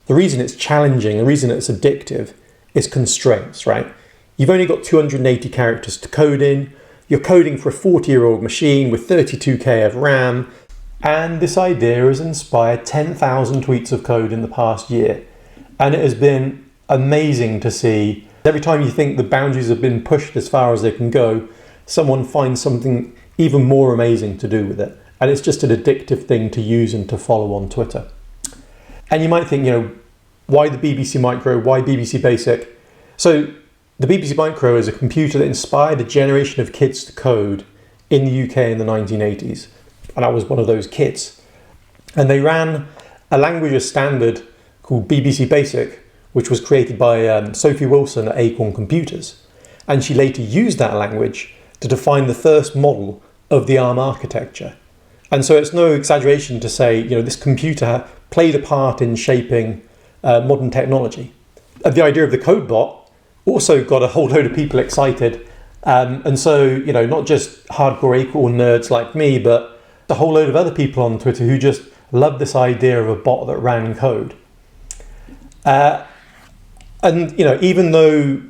The reason it's challenging, the reason it's addictive is constraints, right? You've only got 280 characters to code in. You're coding for a 40-year-old machine with 32K of RAM. And this idea has inspired 10,000 tweets of code in the past year. And it has been amazing to see. Every time you think the boundaries have been pushed as far as they can go, someone finds something even more amazing to do with it. And it's just an addictive thing to use and to follow on Twitter. And you might think, why the BBC Micro? Why BBC Basic? So the BBC Micro is a computer that inspired a generation of kids to code in the UK in the 1980s. And I was one of those kids. And they ran a language as standard called BBC Basic, which was created by Sophie Wilson at Acorn Computers. And she later used that language to define the first model of the ARM architecture. And so it's no exaggeration to say, this computer played a part in shaping modern technology. The idea of the code bot also got a whole load of people excited. And so, not just hardcore Acorn nerds like me, but a whole load of other people on Twitter who just loved this idea of a bot that ran code. And even though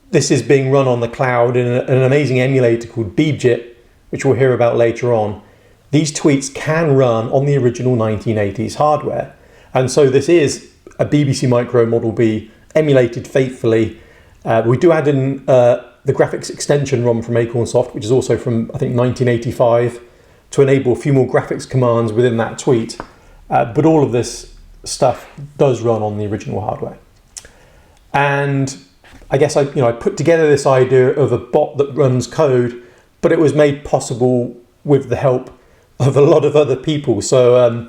this is being run on the cloud in an amazing emulator called bbcmicrobot, which we'll hear about later on, these tweets can run on the original 1980s hardware. And so this is a BBC Micro Model B emulated faithfully. We do add in the graphics extension ROM from Acorn Soft, which is also from, I think, 1985, to enable a few more graphics commands within that tweet. But all of this stuff does run on the original hardware. And I guess I put together this idea of a bot that runs code, but it was made possible with the help of a lot of other people. So,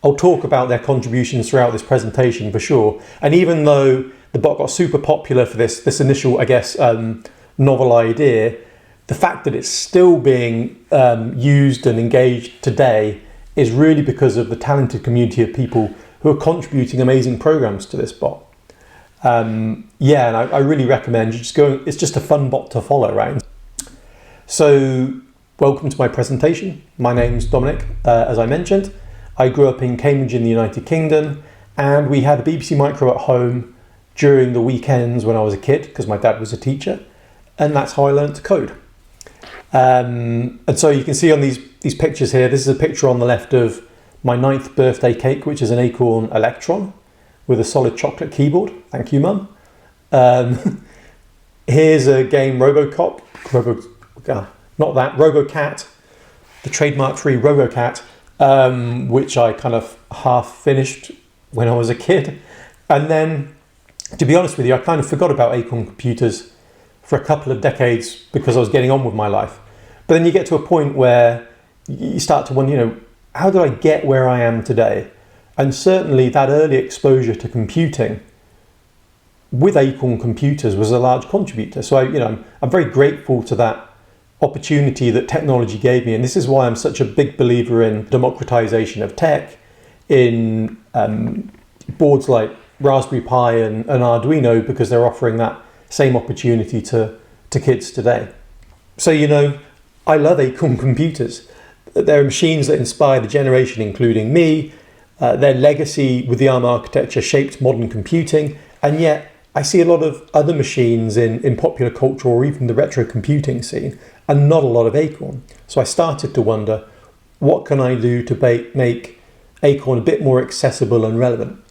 I'll talk about their contributions throughout this presentation for sure. And even though the bot got super popular for this initial, novel idea, the fact that it's still being used and engaged today is really because of the talented community of people who are contributing amazing programs to this bot. And I really recommend you just go. It's just a fun bot to follow, right? So, welcome to my presentation. My name's Dominic, as I mentioned. I grew up in Cambridge in the United Kingdom, and we had a BBC Micro at home during the weekends when I was a kid, because my dad was a teacher, and that's how I learned to code. And so you can see on these pictures here, this is a picture on the left of my 9th birthday cake, which is an Acorn Electron with a solid chocolate keyboard. Thank you, Mum. Here's a game RoboCop, RoboCat, the trademark-free RoboCat, which I kind of half finished when I was a kid. And then, to be honest with you, I kind of forgot about Acorn Computers for a couple of decades because I was getting on with my life. But then you get to a point where you start to wonder, how did I get where I am today? And certainly that early exposure to computing with Acorn Computers was a large contributor. So I'm very grateful to that opportunity that technology gave me. And this is why I'm such a big believer in democratization of tech, in boards like Raspberry Pi and Arduino, because they're offering that same opportunity to kids today. So, I love Acorn Computers. They're machines that inspired a generation, including me. Their legacy with the ARM architecture shaped modern computing, and yet I see a lot of other machines in popular culture or even the retro computing scene, and not a lot of Acorn. So I started to wonder, what can I do to make Acorn a bit more accessible and relevant?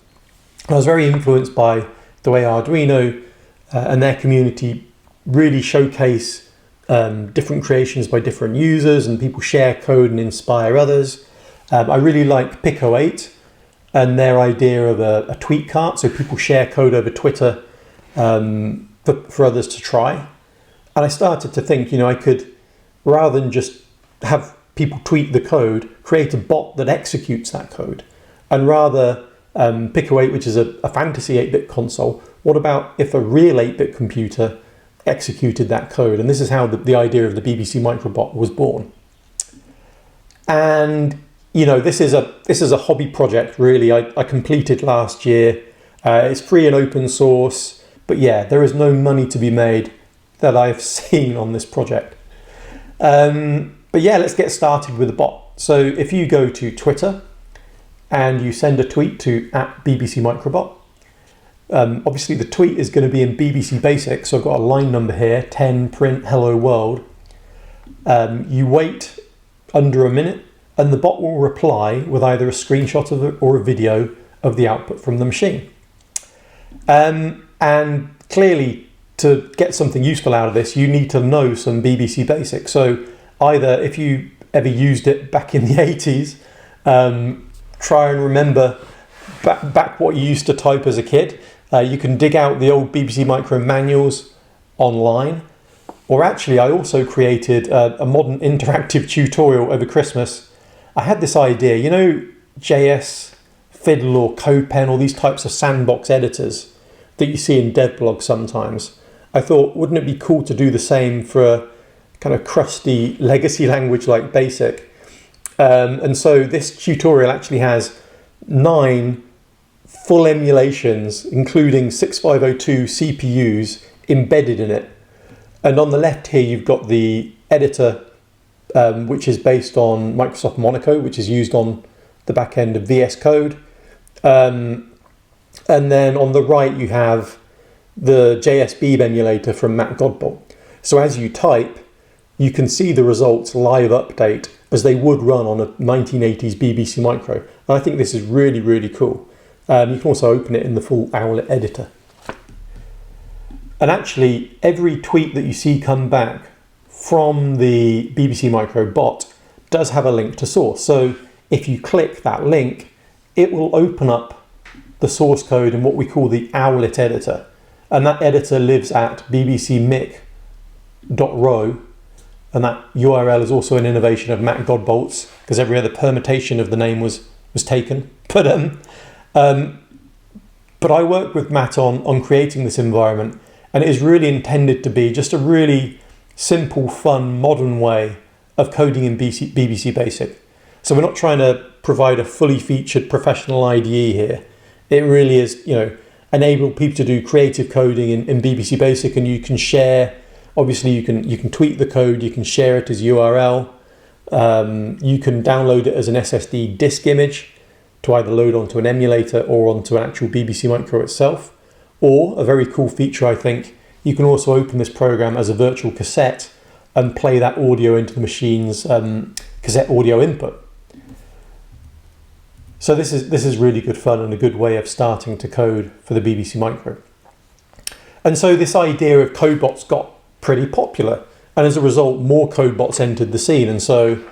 I was very influenced by the way Arduino and their community really showcase different creations by different users, and people share code and inspire others. I really like Pico8 and their idea of a tweet cart, so people share code over Twitter for others to try. And I started to think, I could, rather than just have people tweet the code, create a bot that executes that code. And rather, Pico8, which is a fantasy 8-bit console, what about if a real 8-bit computer executed that code? And this is how the idea of the BBC Microbot was born. And this is a hobby project, really. I completed last year. It's free and open source, but there is no money to be made that I've seen on this project. But let's get started with the bot. So if you go to Twitter and you send a tweet to @bbcmicrobot. Obviously the tweet is going to be in BBC Basic, so I've got a line number here, 10 print hello world. You wait under a minute and the bot will reply with either a screenshot of it or a video of the output from the machine. And clearly, to get something useful out of this, you need to know some BBC Basic. So either, if you ever used it back in the 80s, try and remember back what you used to type as a kid. You can dig out the old BBC Micro manuals online. Or actually, I also created a modern interactive tutorial over Christmas. I had this idea, you know, JS, Fiddle or CodePen, all these types of sandbox editors that you see in dev blogs sometimes. I thought, wouldn't it be cool to do the same for a kind of crusty legacy language like BASIC? And so this tutorial actually has 9 full emulations, including 6502 CPUs embedded in it. And on the left here, you've got the editor, which is based on Microsoft Monaco, which is used on the back end of VS Code. And then on the right, you have the JSBeeb emulator from Matt Godbolt. So as you type, you can see the results live update as they would run on a 1980s BBC Micro. And I think this is really, really cool. You can also open it in the full Owlet editor. And actually, every tweet that you see come back from the BBC Micro bot does have a link to source. So if you click that link, it will open up the source code in what we call the Owlet editor. And that editor lives at bbcmic.ro. And that URL is also an innovation of Matt Godbolt's, because every other permutation of the name was taken. But I worked with Matt on creating this environment, and it is really intended to be just a really simple, fun, modern way of coding in BBC Basic. So we're not trying to provide a fully featured professional IDE here. It really is, you know, enable people to do creative coding in BBC Basic, and you can share. Obviously, you can tweet the code, you can share it as URL, you can download it as an SSD disk image to either load onto an emulator or onto an actual BBC Micro itself. Or, a very cool feature I think, you can also open this program as a virtual cassette and play that audio into the machine's cassette audio input. So this is really good fun and a good way of starting to code for the BBC Micro. And so this idea of CodeBots got pretty popular, and as a result more CodeBots entered the scene. And so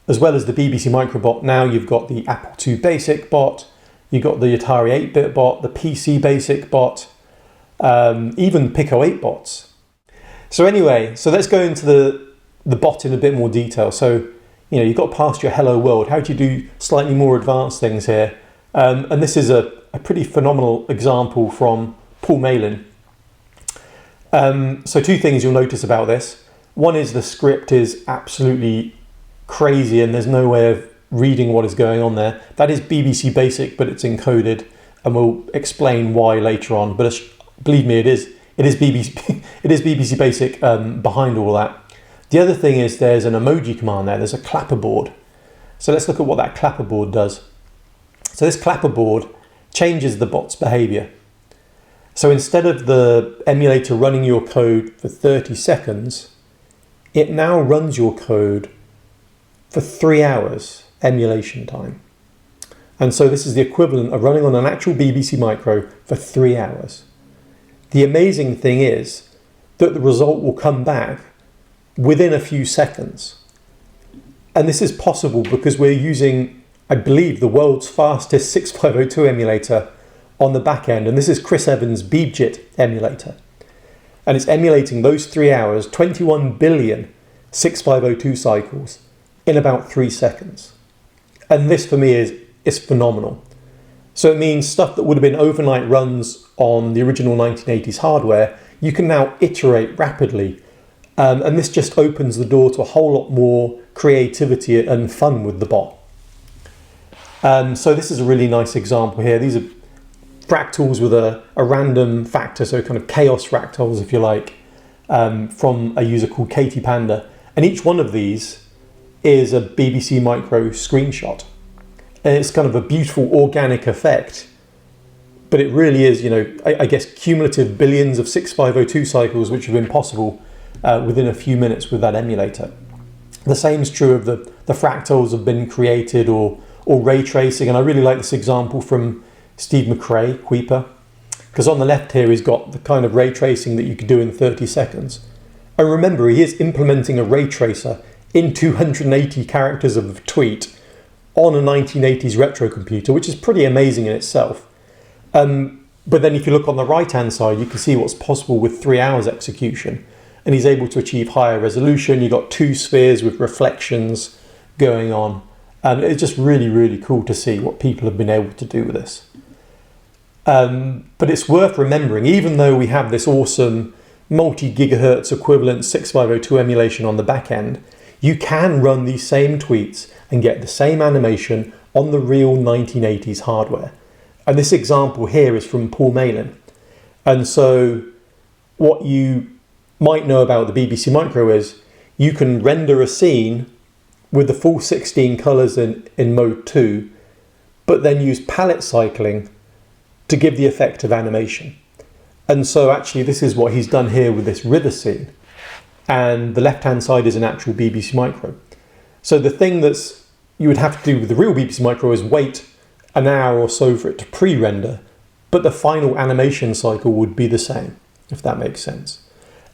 as well as the BBC Microbot, now you've got the Apple II Basic bot, you've got the Atari 8-bit bot, the PC Basic bot, even Pico 8 bots. So anyway, so let's go into the bot in a bit more detail. So, you know, you've got past your hello world. How do you do slightly more advanced things here? And this is a pretty phenomenal example from Paul Malin. So 2 things you'll notice about this. One is the script is absolutely crazy and there's no way of reading what is going on there. That is BBC Basic, but it's encoded, and we'll explain why later on. But believe me, it is BBC it is BBC Basic behind all that. The other thing is there's an emoji command there. There's a clapperboard. So let's look at what that clapperboard does. So this clapperboard changes the bot's behavior. So instead of the emulator running your code for 30 seconds, it now runs your code for 3 hours emulation time. And so this is the equivalent of running on an actual BBC Micro for 3 hours. The amazing thing is that the result will come back within a few seconds. And this is possible because we're using, I believe, the world's fastest 6502 emulator on the back end, and this is Chris Evans' BeebJIT emulator. And it's emulating those 3 hours, 21 billion 6502 cycles in about 3 seconds. And this for me is phenomenal. So it means stuff that would have been overnight runs on the original 1980s hardware, you can now iterate rapidly. And this just opens the door to a whole lot more creativity and fun with the bot. So this is a really nice example here. These are fractals with a random factor, so kind of chaos fractals, if you like, from a user called Katie Panda. And each one of these is a BBC Micro screenshot. and it's kind of a beautiful organic effect. But it really is, I guess, cumulative billions of 6502 cycles, which have been possible within a few minutes with that emulator. The same is true of the fractals have been created or ray tracing. And I really like this example from Steve McRae, Queeper, because on the left here, he's got the kind of ray tracing that you could do in 30 seconds. And remember, he is implementing a ray tracer in 280 characters of a tweet on a 1980s retro computer, which is pretty amazing in itself. But then if you look on the right-hand side, you can see what's possible with 3 hours execution. And he's able to achieve higher resolution. You've got 2 spheres with reflections going on. And it's just really, really cool to see what people have been able to do with this. But it's worth remembering, even though we have this awesome multi-gigahertz equivalent 6502 emulation on the back end, you can run these same tweets and get the same animation on the real 1980s hardware. And this example here is from Paul Malin. And so what you might know about the BBC Micro is you can render a scene with the full 16 colors in mode 2, but then use palette cycling to give the effect of animation. And so actually this is what he's done here with this river scene. And the left-hand side is an actual BBC Micro. So the thing that's you would have to do with the real BBC Micro is wait an hour or so for it to pre-render, but the final animation cycle would be the same, if that makes sense.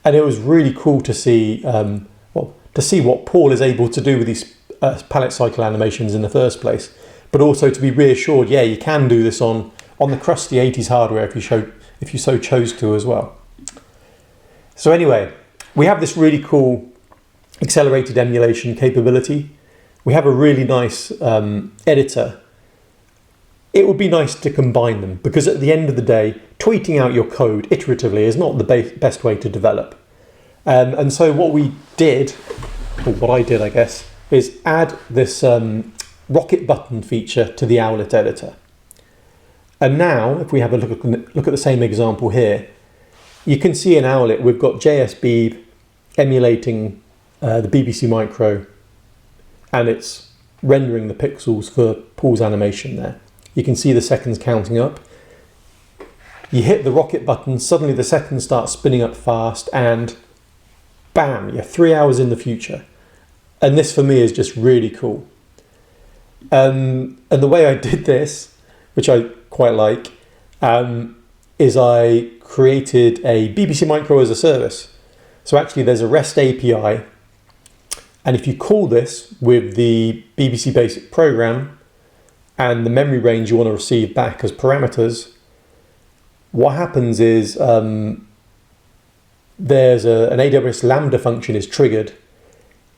And it was really cool to see, to see what Paul is able to do with these palette cycle animations in the first place, but also to be reassured, yeah, you can do this on the crusty 80s hardware if you so chose to as well. So anyway, we have this really cool accelerated emulation capability. We have a really nice editor. It would be nice to combine them, because at the end of the day, tweeting out your code iteratively is not the best way to develop. And so what we did, or what I did, I guess, is add this rocket button feature to the Owlet editor. And now, if we have a look at the same example here, you can see in Owlet we've got JSBeeb emulating the BBC Micro, and it's rendering the pixels for Paul's animation there. You can see the seconds counting up. You hit the rocket button, suddenly the seconds start spinning up fast, and bam, you're 3 hours in the future. And this for me is just really cool. And the way I did this, which I quite like, is I created a BBC Micro as a service. So actually there's a REST API, and if you call this with the BBC Basic program and the memory range you want to receive back as parameters, what happens is there's an AWS Lambda function is triggered.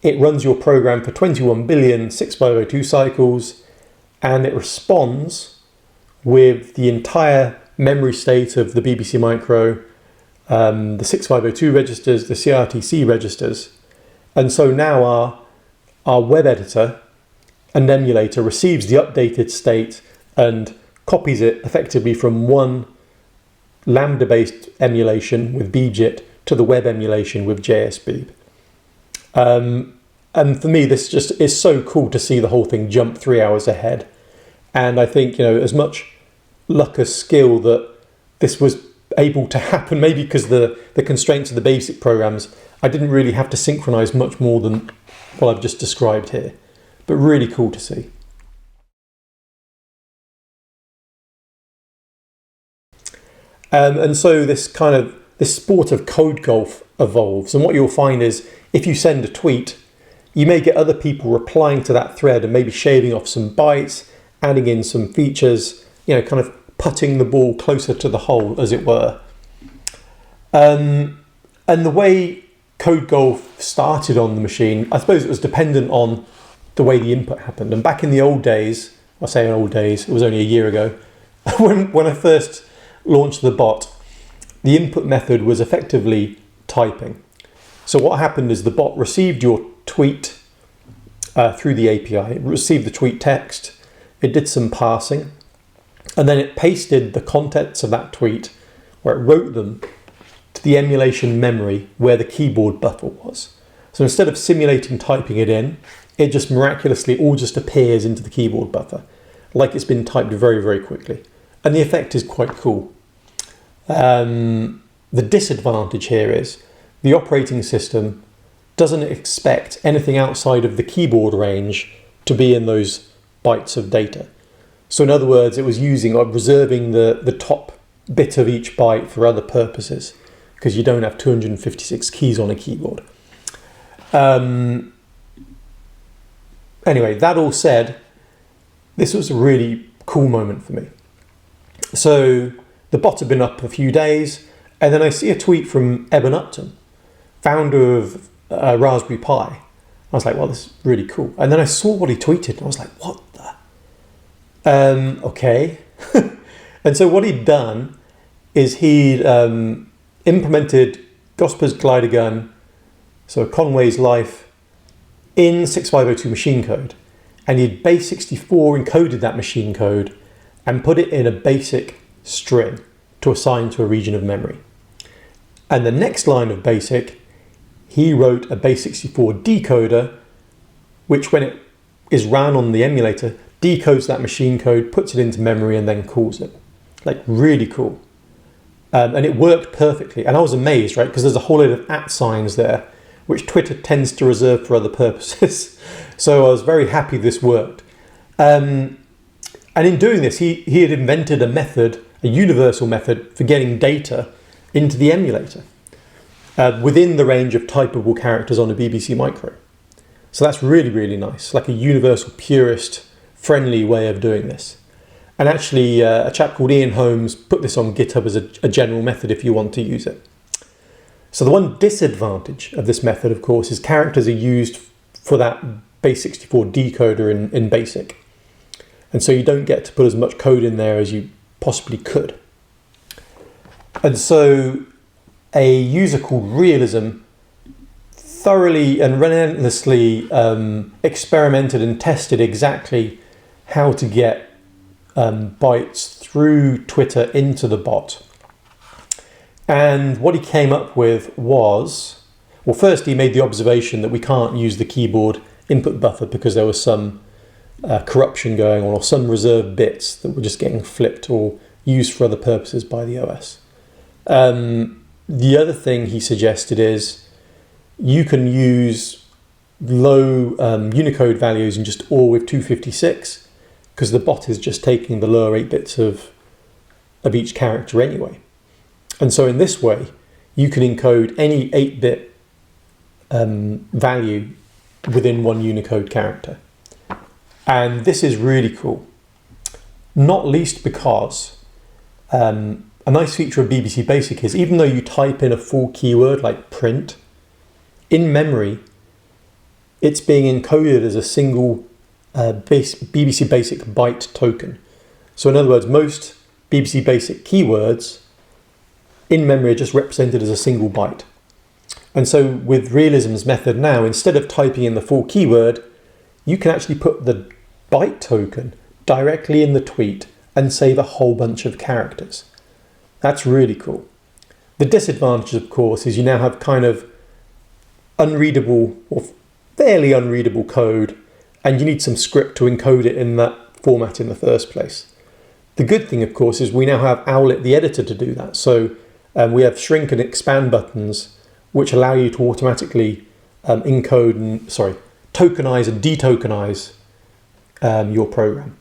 It runs your program for 21 billion 6502 cycles, and it responds with the entire memory state of the BBC Micro, the 6502 registers, the CRTC registers. And so now our web editor and emulator receives the updated state and copies it effectively from one Lambda-based emulation with BJIT to the web emulation with JSBeeb. And for me, this just is so cool to see the whole thing jump 3 hours ahead. And I think, as much luck as skill that this was able to happen, maybe because the constraints of the basic programs, I didn't really have to synchronize much more than what I've just described here. But really cool to see. And so this sport of code golf evolves. And what you'll find is if you send a tweet, you may get other people replying to that thread and maybe shaving off some bytes, adding in some features, kind of putting the ball closer to the hole, as it were. And the way code golf started on the machine, I suppose it was dependent on the way the input happened. And back in the old days, I say old days, it was only a year ago, when I first launched the bot, the input method was effectively typing. So what happened is the bot received your tweet through the API, it received the tweet text, it did some parsing, and then it pasted the contents of that tweet, where it wrote them, to the emulation memory where the keyboard buffer was. So instead of simulating typing it in, it just miraculously all just appears into the keyboard buffer. like it's been typed very, very quickly. And the effect is quite cool. The disadvantage here is the operating system doesn't expect anything outside of the keyboard range to be in those bytes of data. So in other words, it was using or reserving the top bit of each byte for other purposes, because you don't have 256 keys on a keyboard. Anyway, that all said, this was a really cool moment for me. So the bot had been up a few days, and then I see a tweet from Eben Upton, founder of Raspberry Pi. I was like, well, this is really cool. And then I saw what he tweeted, and I was like, what the? Okay. And so what he'd done is he'd implemented Gosper's glider gun, so Conway's Life, in 6502 machine code. And he'd base64 encoded that machine code and put it in a basic string to assign to a region of memory. And the next line of basic, he wrote a base64 decoder, which when it is ran on the emulator, decodes that machine code, puts it into memory, and then calls it. Like, really cool. And it worked perfectly. And I was amazed, right? Because there's a whole load of @ signs there, which Twitter tends to reserve for other purposes. So I was very happy this worked. And in doing this, he had invented a method, a universal method for getting data into the emulator within the range of typable characters on a BBC Micro. So that's really, really nice. Like a universal, purist, friendly way of doing this. And actually, a chap called Ian Holmes put this on GitHub as a general method if you want to use it. So the one disadvantage of this method, of course, is characters are used for that base64 decoder in BASIC. And so you don't get to put as much code in there as you possibly could. And so a user called Realism thoroughly and relentlessly experimented and tested exactly how to get bytes through Twitter into the bot. And what he came up with was, well, first he made the observation that we can't use the keyboard input buffer because there was some corruption going on, or some reserved bits that were just getting flipped or used for other purposes by the OS. The other thing he suggested is you can use low Unicode values and just OR with 256, because the bot is just taking the lower 8 bits of each character anyway. And so in this way, you can encode any 8-bit value within one Unicode character. And this is really cool, not least because a nice feature of BBC Basic is even though you type in a full keyword like print, in memory, it's being encoded as a single BBC Basic byte token. So in other words, most BBC Basic keywords in memory are just represented as a single byte. And so with Realism's method now, instead of typing in the full keyword, you can actually put the byte token directly in the tweet and save a whole bunch of characters. That's really cool. The disadvantage, of course, is you now have kind of unreadable or fairly unreadable code, and you need some script to encode it in that format in the first place. The good thing, of course, is we now have Owlet, the editor, to do that. So we have shrink and expand buttons, which allow you to automatically tokenize and detokenize your program.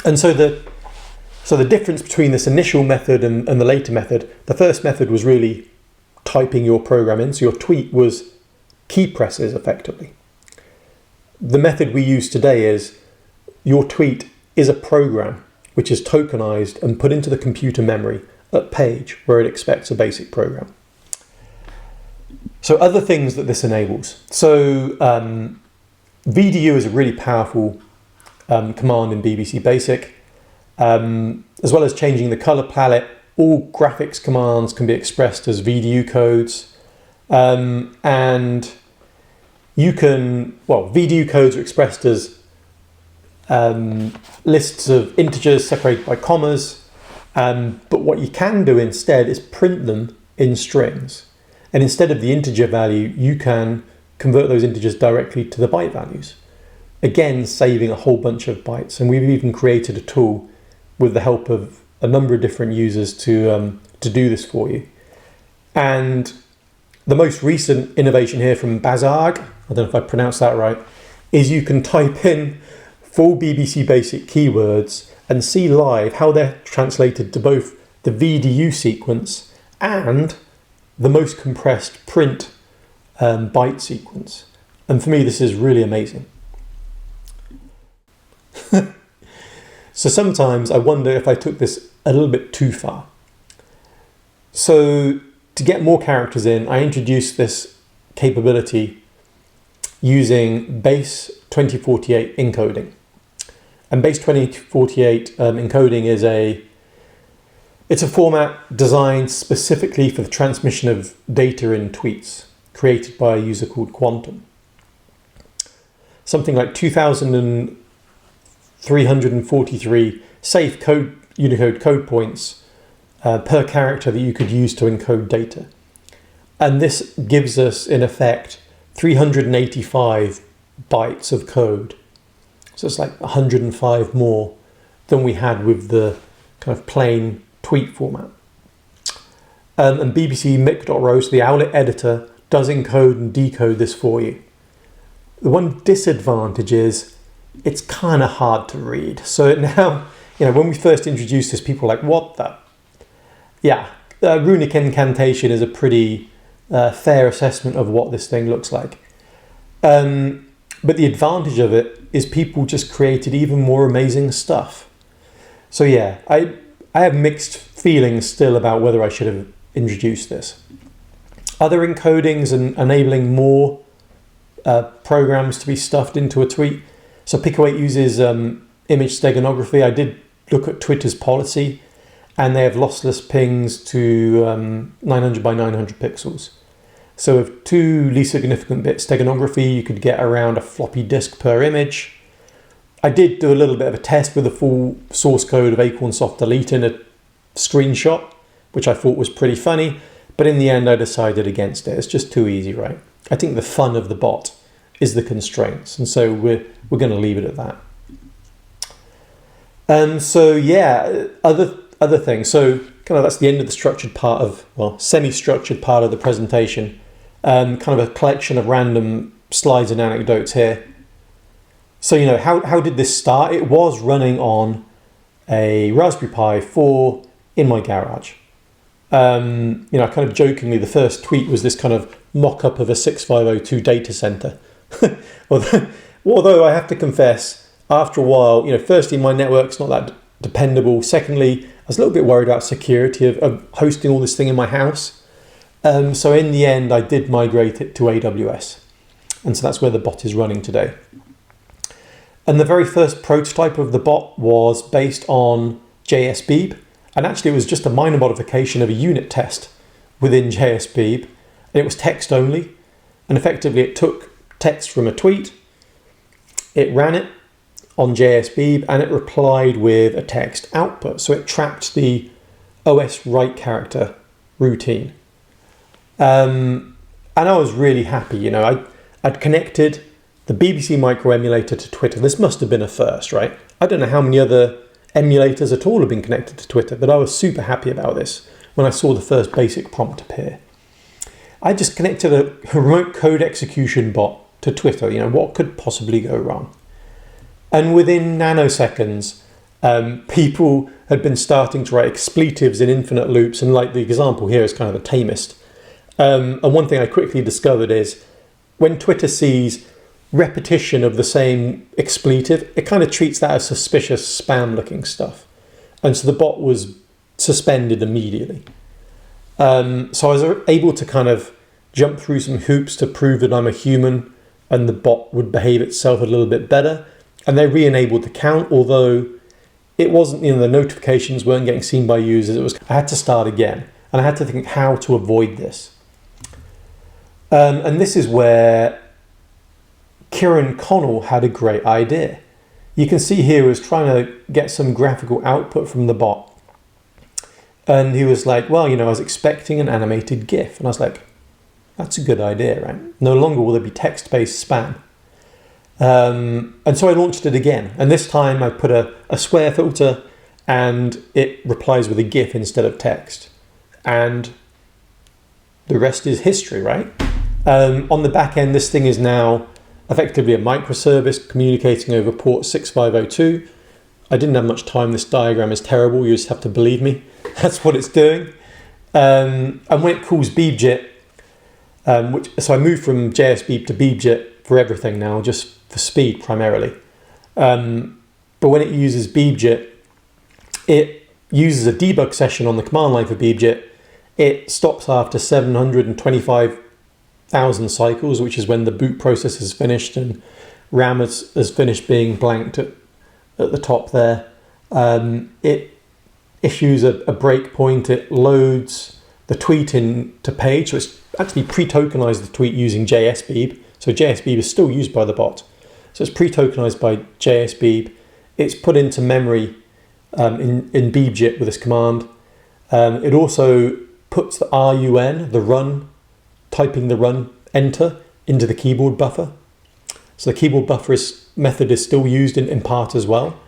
And so the difference between this initial method and the later method, the first method was really typing your program in, so your tweet was key presses effectively. The method we use today is your tweet is a program which is tokenized and put into the computer memory at page where it expects a basic program. So other things that this enables. So VDU is a really powerful command in BBC Basic. As well as changing the color palette, all graphics commands can be expressed as VDU codes. And you can, VDU codes are expressed as lists of integers separated by commas. But what you can do instead is print them in strings. And instead of the integer value, you can convert those integers directly to the byte values. again, saving a whole bunch of bytes. And we've even created a tool with the help of a number of different users to do this for you. And the most recent innovation here from Pajak, I don't know if I pronounced that right, is you can type in full BBC Basic keywords and see live how they're translated to both the VDU sequence and the most compressed print byte sequence. And for me, this is really amazing. So sometimes I wonder if I took this a little bit too far. So to get more characters in, I introduced this capability using base 2048 encoding. And base 2048 encoding is it's a format designed specifically for the transmission of data in tweets, created by a user called Quantum. Something like 2,343 safe Unicode code points per character that you could use to encode data. And this gives us, in effect, 385 bytes of code. So it's like 105 more than we had with the kind of plain tweet format. And bbcmicrobot, so the Owlet editor, does encode and decode this for you. The one disadvantage is it's kind of hard to read. So now, when we first introduced this, people were like, what the? Yeah, runic incantation is a pretty fair assessment of what this thing looks like. But the advantage of it is people just created even more amazing stuff. So yeah, I have mixed feelings still about whether I should have introduced this. Other encodings and enabling more programs to be stuffed into a tweet. So Pico 8 uses image steganography. I did look at Twitter's policy, and they have lossless pings to 900 by 900 pixels. So with 2 least significant bit steganography, you could get around a floppy disk per image. I did do a little bit of a test with the full source code of Acorn Soft Delete in a screenshot, which I thought was pretty funny, but in the end I decided against it. It's just too easy, right? I think the fun of the bot is the constraints, and so we're going to leave it at that. So yeah, other things. So kind of that's the end of the structured part of, well, semi-structured part of the presentation. Kind of a collection of random slides and anecdotes here. So, how did this start? It was running on a Raspberry Pi 4 in my garage. Kind of jokingly, the first tweet was this kind of mock-up of a 6502 data center. Although I have to confess, after a while, firstly, my network's not that dependable. Secondly, I was a little bit worried about security of hosting all this thing in my house. So in the end, I did migrate it to AWS. And so that's where the bot is running today. And the very first prototype of the bot was based on JSBeeb. And actually, it was just a minor modification of a unit test within JSBeeb. And it was text only. And effectively, it took text from a tweet, it ran it on JSBeeb, and it replied with a text output. So it trapped the OS write character routine. And I was really happy. I'd connected the BBC Micro emulator to Twitter. This must have been a first, right? I don't know how many other emulators at all have been connected to Twitter, but I was super happy about this when I saw the first basic prompt appear. I just connected a remote code execution bot to Twitter. What could possibly go wrong? And within nanoseconds, people had been starting to write expletives in infinite loops, and like the example here is kind of the tamest. And one thing I quickly discovered is when Twitter sees repetition of the same expletive, it kind of treats that as suspicious spam looking stuff. And so the bot was suspended immediately. So I was able to kind of jump through some hoops to prove that I'm a human and the bot would behave itself a little bit better. And they re-enabled the count, although it wasn't, the notifications weren't getting seen by users. I had to start again, and I had to think how to avoid this. And this is where Kieran Connell had a great idea. You can see here he was trying to get some graphical output from the bot. And he was like, well, I was expecting an animated GIF. And I was like, that's a good idea, right? No longer will there be text-based spam. And so I launched it again. And this time I put a square filter and it replies with a GIF instead of text. And the rest is history, right? On the back end, this thing is now effectively a microservice communicating over port 6502. I didn't have much time. This diagram is terrible. You just have to believe me. That's what it's doing. And when it calls BeebJit, so I moved from JSBeeb to BeebJit for everything now, just for speed primarily. But when it uses BeebJit, it uses a debug session on the command line for BeebJit. It stops after 725,000 cycles, which is when the boot process is finished and RAM has finished being blanked at the top there. It issues a breakpoint. It loads the tweet into page. So it's actually pre-tokenized the tweet using JSBeeb. So JSBeeb is still used by the bot. So it's pre-tokenized by JSBeeb. It's put into memory in BeebJit with this command. It also puts the RUN, the run, typing the run, enter, into the keyboard buffer. So the keyboard buffer method is still used in part as well.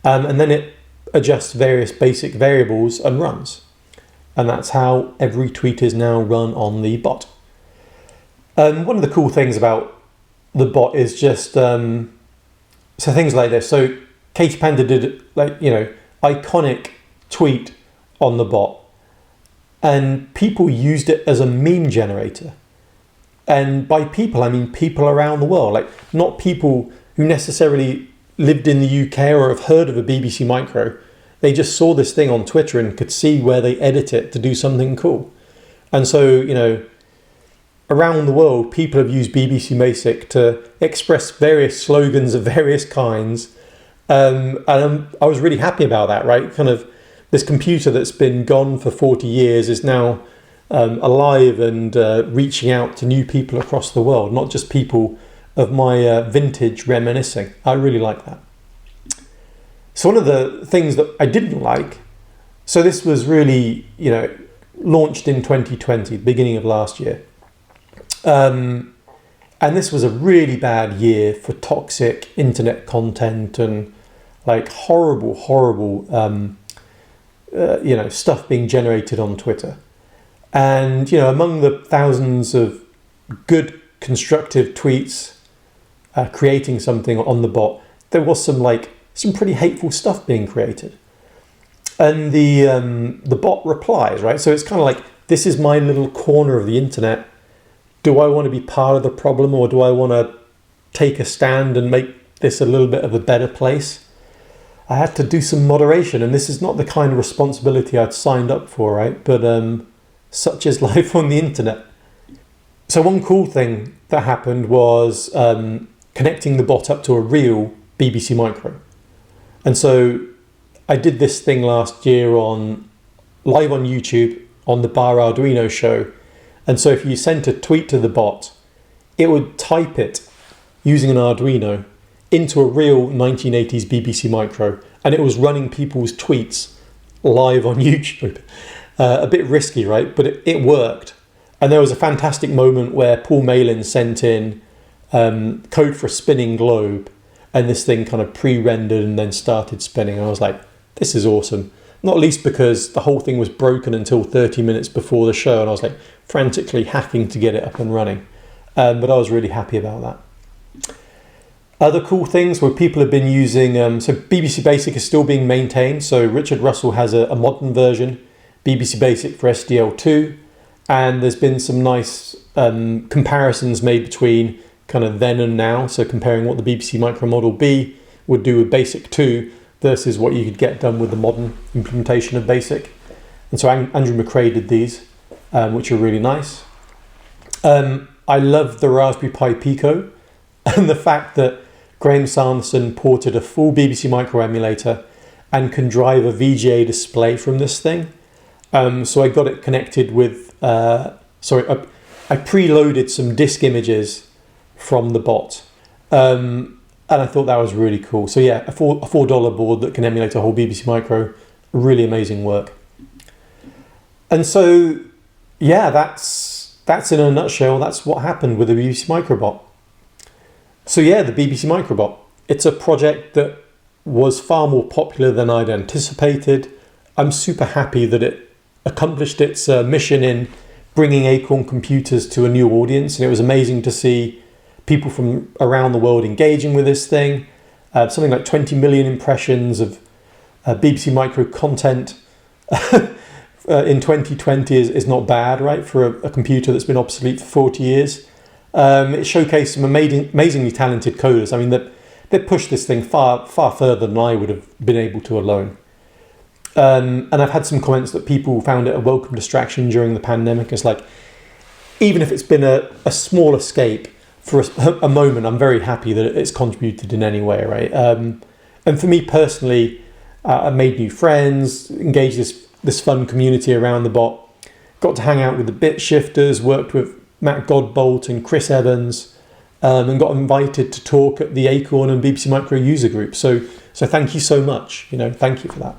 And then it adjusts various basic variables and runs. And that's how every tweet is now run on the bot. One of the cool things about the bot is just so things like this. So Katie Panda did iconic tweet on the bot, and people used it as a meme generator. And by people, I mean people around the world, like not people who necessarily lived in the UK or have heard of a BBC Micro. They just saw this thing on Twitter and could see where they edit it to do something cool. And so, around the world, people have used BBC Basic to express various slogans of various kinds. And I was really happy about that, right? Kind of this computer that's been gone for 40 years is now alive and reaching out to new people across the world, not just people of my vintage reminiscing. I really like that. So one of the things that I didn't like, so this was really, launched in 2020, beginning of last year. And this was a really bad year for toxic internet content and like horrible, stuff being generated on Twitter. And, among the thousands of good constructive tweets creating something on the bot, there was some pretty hateful stuff being created. And the bot replies, right? So it's kind of like, this is my little corner of the internet. Do I want to be part of the problem, or do I want to take a stand and make this a little bit of a better place? I had to do some moderation, and this is not the kind of responsibility I'd signed up for, right? But such is life on the internet. So one cool thing that happened was connecting the bot up to a real BBC Micro. And so I did this thing last year live on YouTube on the Bar Arduino show. And so if you sent a tweet to the bot, it would type it using an Arduino into a real 1980s BBC Micro. And it was running people's tweets live on YouTube. A bit risky, right? But it worked. And there was a fantastic moment where Paul Malin sent in code for a spinning globe. And this thing kind of pre-rendered and then started spinning. And I was like, this is awesome. Not least because the whole thing was broken until 30 minutes before the show. And I was like frantically hacking to get it up and running. But I was really happy about that. Other cool things where people have been using, so BBC Basic is still being maintained. So Richard Russell has a modern version, BBC Basic for SDL2. And there's been some nice comparisons made between kind of then and now. So comparing what the BBC Micro Model B would do with Basic 2 versus what you could get done with the modern implementation of Basic. And so Andrew McRae did these, which are really nice. I love the Raspberry Pi Pico and the fact that Graham Sanderson ported a full BBC Micro emulator and can drive a VGA display from this thing. So I got it connected with, I preloaded some disk images from the bot. And I thought that was really cool. So yeah, a $4 board that can emulate a whole BBC Micro, really amazing work. And so, yeah, that's in a nutshell, that's what happened with the BBC Microbot. So yeah, the BBC Microbot. It's a project that was far more popular than I'd anticipated. I'm super happy that it accomplished its mission in bringing Acorn Computers to a new audience. And it was amazing to see people from around the world engaging with this thing. Something like 20 million impressions of BBC Micro content in 2020 is not bad, right, for a computer that's been obsolete for 40 years. It showcased some amazingly talented coders. I mean, they pushed this thing far further than I would have been able to alone. And I've had some comments that people found it a welcome distraction during the pandemic. It's like, even if it's been a small escape for a moment, I'm very happy that it's contributed in any way, right? And for me personally, I made new friends, engaged this fun community around the bot, got to hang out with the bit shifters, worked with Matt Godbolt and Chris Evans, and got invited to talk at the Acorn and BBC Micro user group. So thank you so much. Thank you for that.